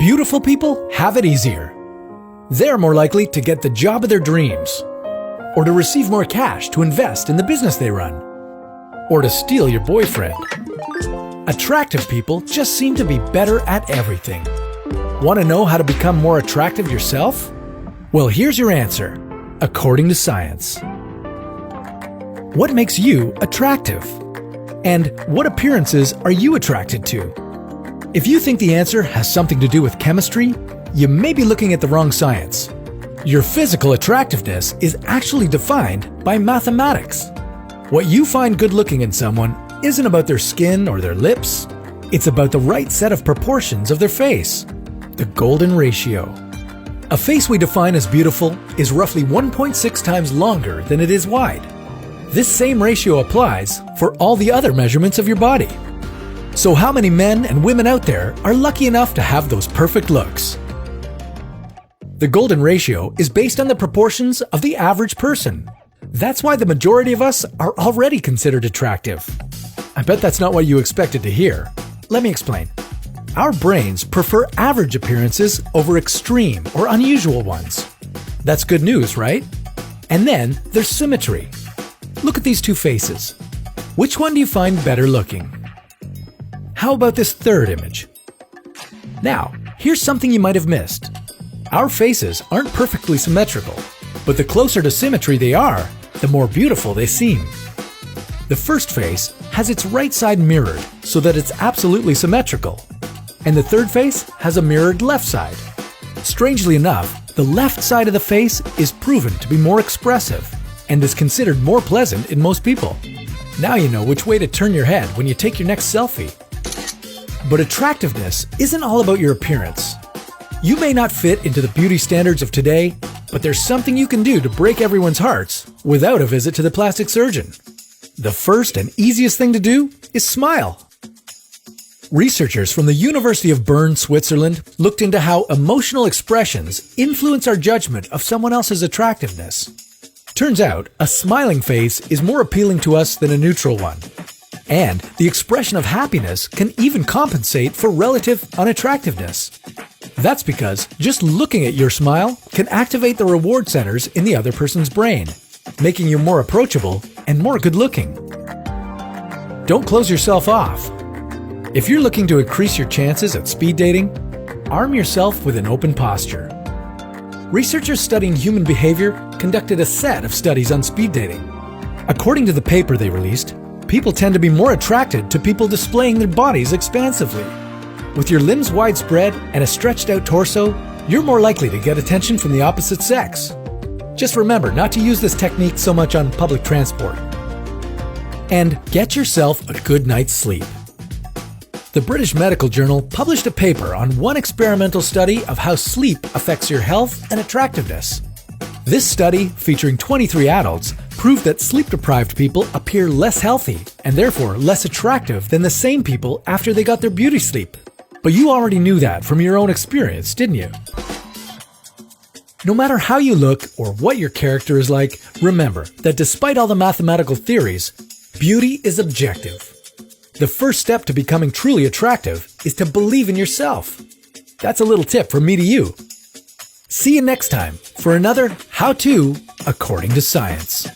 Beautiful people have it easier. They're more likely to get the job of their dreams, or to receive more cash to invest in the business they run, or to steal your boyfriend. Attractive people just seem to be better at everything. Want to know how to become more attractive yourself? Well, here's your answer, according to science. What makes you attractive? And what appearances are you attracted to? If you think the answer has something to do with chemistry, you may be looking at the wrong science. Your physical attractiveness is actually defined by mathematics. What you find good-looking in someone isn't about their skin or their lips. It's about the right set of proportions of their face, the golden ratio. A face we define as beautiful is roughly 1.6 times longer than it is wide. This same ratio applies for all the other measurements of your body. So how many men and women out there are lucky enough to have those perfect looks? The golden ratio is based on the proportions of the average person. That's why the majority of us are already considered attractive. I bet that's not what you expected to hear. Let me explain. Our brains prefer average appearances over extreme or unusual ones. That's good news, right? And then there's symmetry. Look at these two faces. Which one do you find better looking? How about this third image? Now, here's something you might have missed. Our faces aren't perfectly symmetrical, but the closer to symmetry they are, the more beautiful they seem. The first face has its right side mirrored so that it's absolutely symmetrical, and the third face has a mirrored left side. Strangely enough, the left side of the face is proven to be more expressive and is considered more pleasant in most people. Now you know which way to turn your head when you take your next selfie. But attractiveness isn't all about your appearance. You may not fit into the beauty standards of today, but there's something you can do to break everyone's hearts without a visit to the plastic surgeon. The first and easiest thing to do is smile. Researchers from the University of Bern, Switzerland, looked into how emotional expressions influence our judgment of someone else's attractiveness. Turns out, a smiling face is more appealing to us than a neutral one. And the expression of happiness can even compensate for relative unattractiveness. That's because just looking at your smile can activate the reward centers in the other person's brain, making you more approachable and more good-looking. Don't close yourself off. If you're looking to increase your chances at speed dating, arm yourself with an open posture. Researchers studying human behavior conducted a set of studies on speed dating. According to the paper they released, people tend to be more attracted to people displaying their bodies expansively. With your limbs widespread and a stretched out torso, you're more likely to get attention from the opposite sex. Just remember not to use this technique so much on public transport. And get yourself a good night's sleep. The British Medical Journal published a paper on one experimental study of how sleep affects your health and attractiveness. This study, featuring 23 adults, proved that sleep-deprived people appear less healthy and therefore less attractive than the same people after they got their beauty sleep. But you already knew that from your own experience, didn't you? No matter how you look or what your character is like, remember that despite all the mathematical theories, beauty is objective. The first step to becoming truly attractive is to believe in yourself. That's a little tip from me to you. See you next time for another How To According to Science.